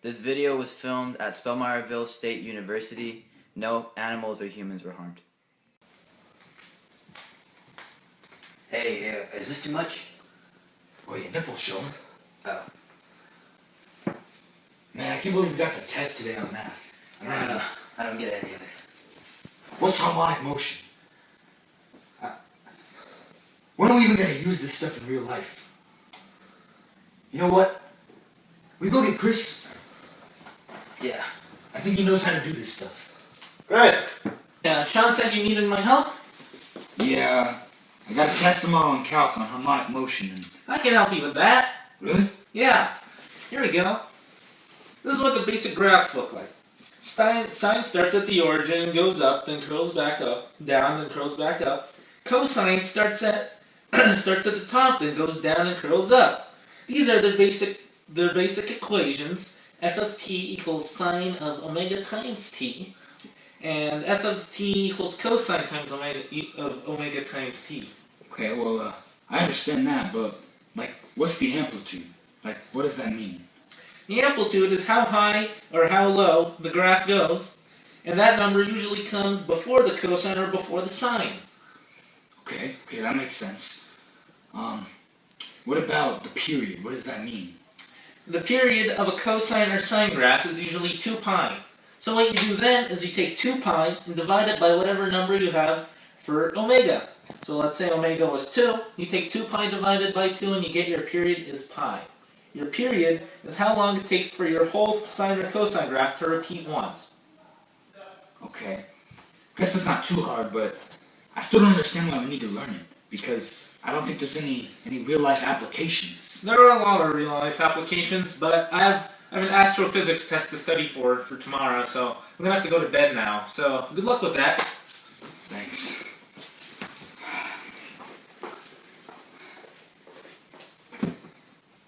This video was filmed at Spellmire State University. No animals or humans were harmed. Hey, is this too much? Oh, your nipple's showing. Oh. Man, I can't believe we got the test today on math. I don't get any of it. What's harmonic motion? When are we even going to use this stuff in real life? You know what? We go get Chris. Yeah. I think he knows how to do this stuff. Chris! Yeah, Sean said you needed my help? Yeah, I got a test tomorrow on calc on harmonic motion. I can help you with that. Really? Yeah. Here we go. This is what the basic graphs look like. Sine starts at the origin, goes up, then curls back up, down, then curls back up. Cosine starts at the top, then goes down and curls up. These are their basic equations. F of t equals sine of omega times t, and f of t equals cosine times omega times t. Okay, well, I understand that, but, what's the amplitude? What does that mean? The amplitude is how high or how low the graph goes, and that number usually comes before the cosine or before the sine. Okay, that makes sense. What about the period? What does that mean? The period of a cosine or sine graph is usually 2 pi. So what you do then is you take 2 pi and divide it by whatever number you have for omega. So let's say omega was 2, you take 2 pi divided by 2 and you get your period is pi. Your period is how long it takes for your whole sine or cosine graph to repeat once. Okay. Guess it's not too hard, but I still don't understand why we need to learn it, because I don't think there's any real-life applications. There are a lot of real-life applications, but I have an astrophysics test to study for tomorrow, so I'm going to have to go to bed now. So good luck with that. Thanks.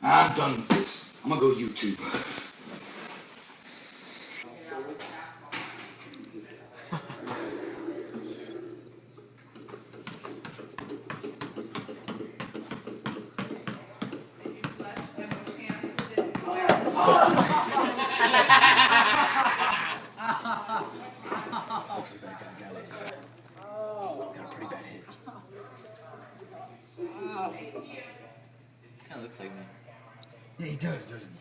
I'm done with this. I'm gonna go YouTube. Looks like that guy got a pretty bad hit. Kinda looks like me. Yeah, he does, doesn't he?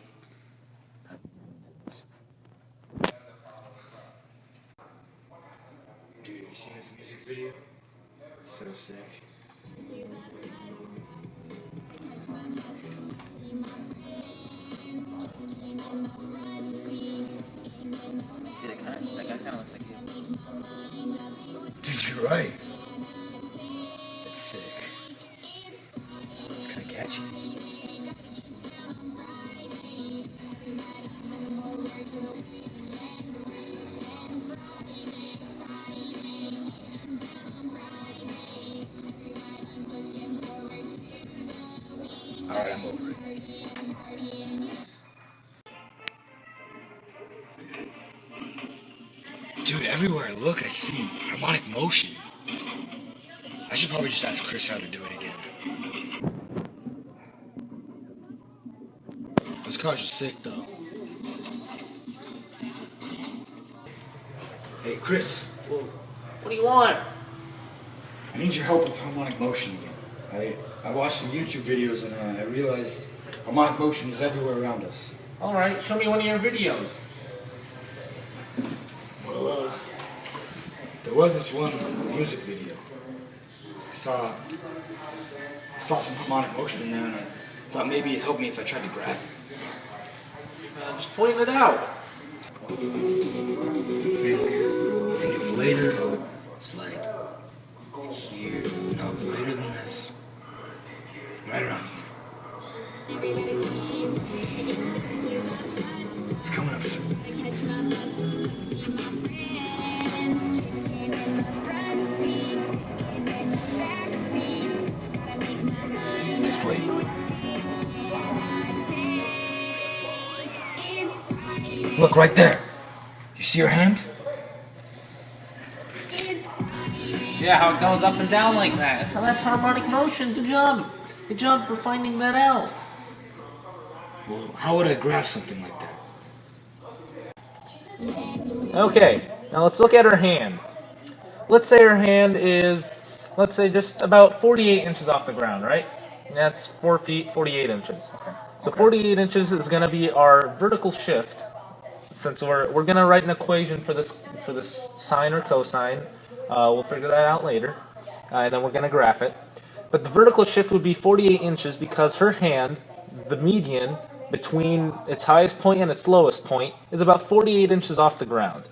Dude, have you seen this music video? It's so sick. Yeah, that guy kinda looks like you. Dude, you're right. It's sick. It's kinda catchy. Alright, I'm over it. Dude, everywhere I look, I see harmonic motion. I should probably just ask Chris how to do it again. Those cars are sick, though. Hey, Chris. Well, what do you want? I need your help with harmonic motion again. I watched some YouTube videos and I realized harmonic motion is everywhere around us. Alright, show me one of your videos. Well, there was this one music video. I saw some harmonic motion in there and I thought maybe it'd help me if I tried to graph it. Just point it out. I think it's later. It's like here. No, later than this. Right around here. It's coming up soon. Just wait. Look right there. You see your hand? Yeah, how it goes up and down like that. So that's harmonic motion. Good job. Good job for finding that out. Well, how would I graph something like that? Okay, now let's look at her hand. Let's say her hand is, let's say, just about 48 inches off the ground, right? That's 4 feet, 48 inches. So 48 inches is going to be our vertical shift. Since we're going to write an equation for this sine or cosine, we'll figure that out later, and then we're going to graph it. But the vertical shift would be 48 inches because her hand, the median between its highest point and its lowest point, is about 48 inches off the ground.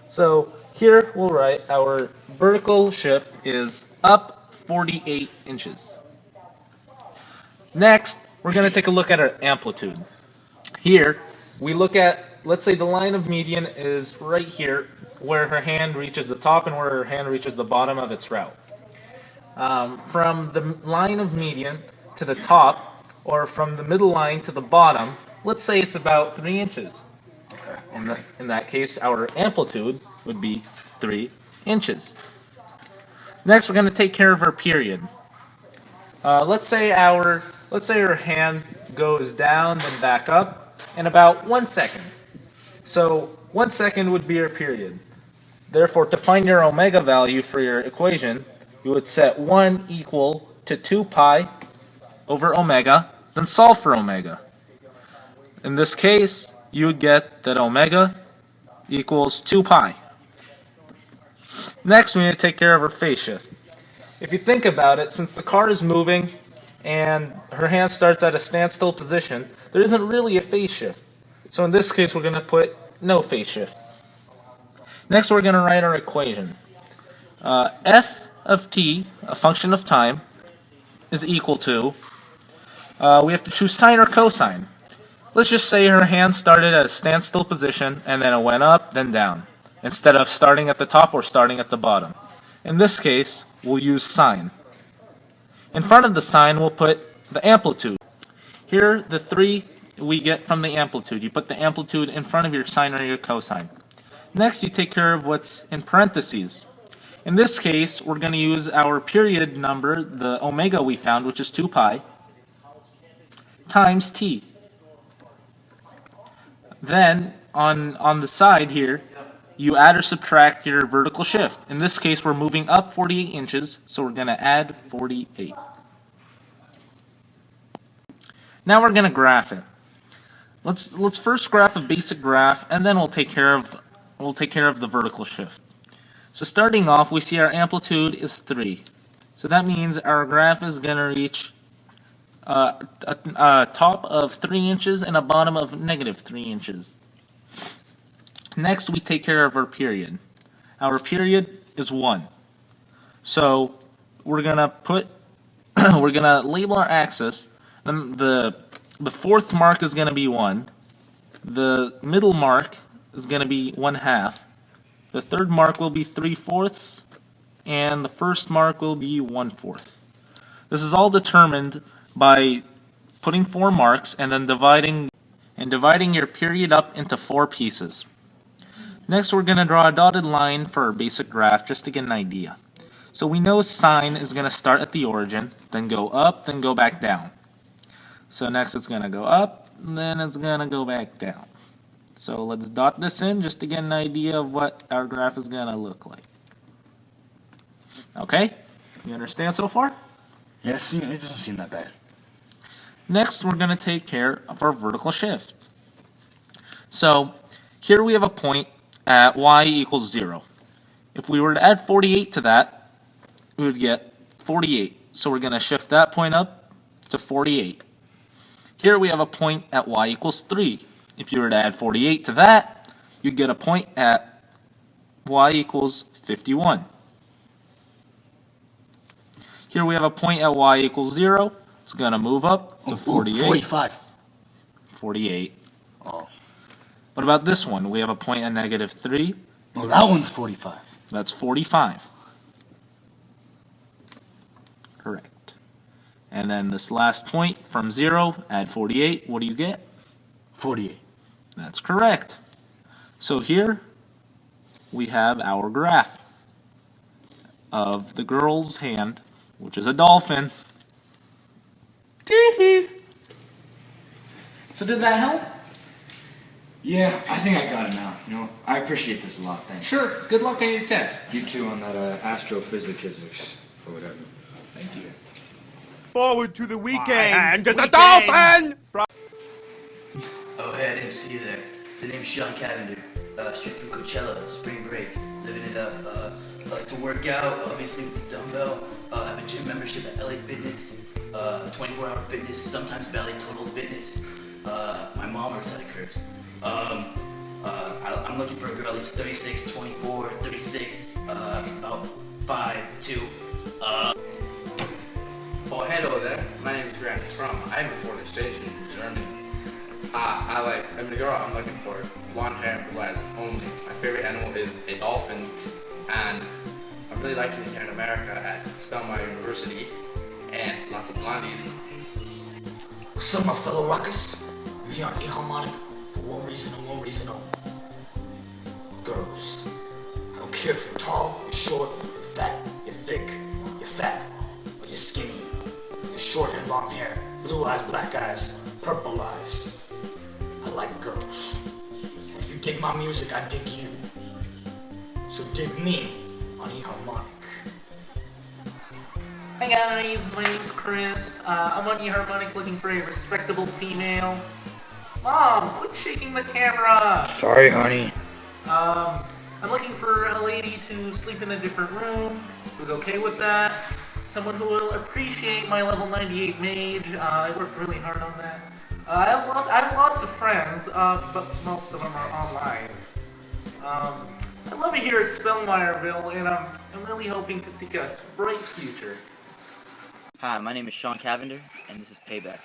So here we'll write our vertical shift is up 48 inches. Next, we're going to take a look at our amplitude. Here, we look at, let's say the line of median is right here, where her hand reaches the top and where her hand reaches the bottom of its route. From the line of median to the top, or from the middle line to the bottom, let's say it's about 3 inches. In that case, our amplitude would be 3 inches. Next, we're going to take care of our period. Let's say her hand goes down, then back up, in about 1 second. So 1 second would be your period. Therefore, to find your omega value for your equation, you would set 1 equal to 2 pi over omega, then solve for omega. In this case, you would get that omega equals 2 pi. Next, we need to take care of our phase shift. If you think about it, since the car is moving and her hand starts at a standstill position, there isn't really a phase shift. So in this case, we're going to put no phase shift. Next, we're going to write our equation. F of t, a function of time, is equal to, we have to choose sine or cosine. Let's just say her hand started at a standstill position and then it went up, then down, instead of starting at the top or starting at the bottom. In this case, we'll use sine. In front of the sine, we'll put the amplitude. Here, the 3 we get from the amplitude. You put the amplitude in front of your sine or your cosine. Next, you take care of what's in parentheses. In this case, we're going to use our period number, the omega we found, which is 2 pi, times t. Then, on the side here, you add or subtract your vertical shift. In this case, we're moving up 48 inches, so we're going to add 48. Now we're going to graph it. Let's first graph a basic graph, and then we'll take care of the vertical shift. So starting off, we see our amplitude is 3. So that means our graph is going to reach a top of 3 inches and a bottom of negative 3 inches. Next, we take care of our period. Our period is 1. So we're gonna label our axis. The fourth mark is gonna be 1. The middle mark is gonna be 1/2. The third mark will be 3/4, and the first mark will be 1/4. This is all determined by putting 4 marks and then dividing your period up into 4 pieces. Next, we're going to draw a dotted line for our basic graph just to get an idea. So we know sine is going to start at the origin, then go up, then go back down. So next it's going to go up, then it's going to go back down. So let's dot this in just to get an idea of what our graph is going to look like. Okay? You understand so far? Yes, it doesn't seem that bad. Next, we're going to take care of our vertical shift. So here we have a point at y equals 0. If we were to add 48 to that, we would get 48. So we're going to shift that point up to 48. Here we have a point at y equals 3. If you were to add 48 to that, you'd get a point at y equals 51. Here we have a point at y equals 0. It's going to move up to 48. 45. 48. Oh. What about this one? We have a point at negative 3. Oh, that one's 45. That's 45. Correct. And then this last point from 0, add 48. What do you get? 48. That's correct. So here we have our graph of the girl's hand, which is a dolphin. Tee-hee. So did that help? Yeah, I think I got it now. You know, I appreciate this a lot, thanks. Sure. Good luck on your test. You too on that astrophysics or whatever. Thank you. Forward to the weekend. My hand is a dolphin! Oh, hey, I didn't see you there. The name's Sean Cavender. Straight from Coachella, spring break, living it up. I like to work out, obviously with this dumbbell. I have a gym membership at LA Fitness, 24-hour fitness, sometimes Valley Total Fitness. My mom works at a Kurtz. I'm looking for a girl who's 36, 24, 36, about 5'2". Oh, hello there. My name is Grant from. I'm a foreign exchange student from Germany. I'm a girl. I'm looking for blonde hair and blue eyes only. My favorite animal is a dolphin, and I'm really liking it here in America at Spellmire University, and lots of blondies. What's up, my fellow rockers? I'm here on Harmonic for one reason and one reason only. Girls. I don't care if you're tall, you're short, you're fat, you're thick, you're fat, or you're skinny. You're short and long hair, blue eyes, black eyes, purple eyes. I like girls. If you dig my music, I dig you. So dig me on eHarmonic. Hi guys, my name's Chris. I'm on eHarmonic looking for a respectable female. Mom, quit shaking the camera! Sorry, honey. I'm looking for a lady to sleep in a different room. Who's okay with that? Someone who will appreciate my level 98 mage. I worked really hard on that. I have lots of friends, but most of them are online. I love it here at Spellmireville, and I'm really hoping to seek a bright future. Hi, my name is Sean Cavender, and this is Payback.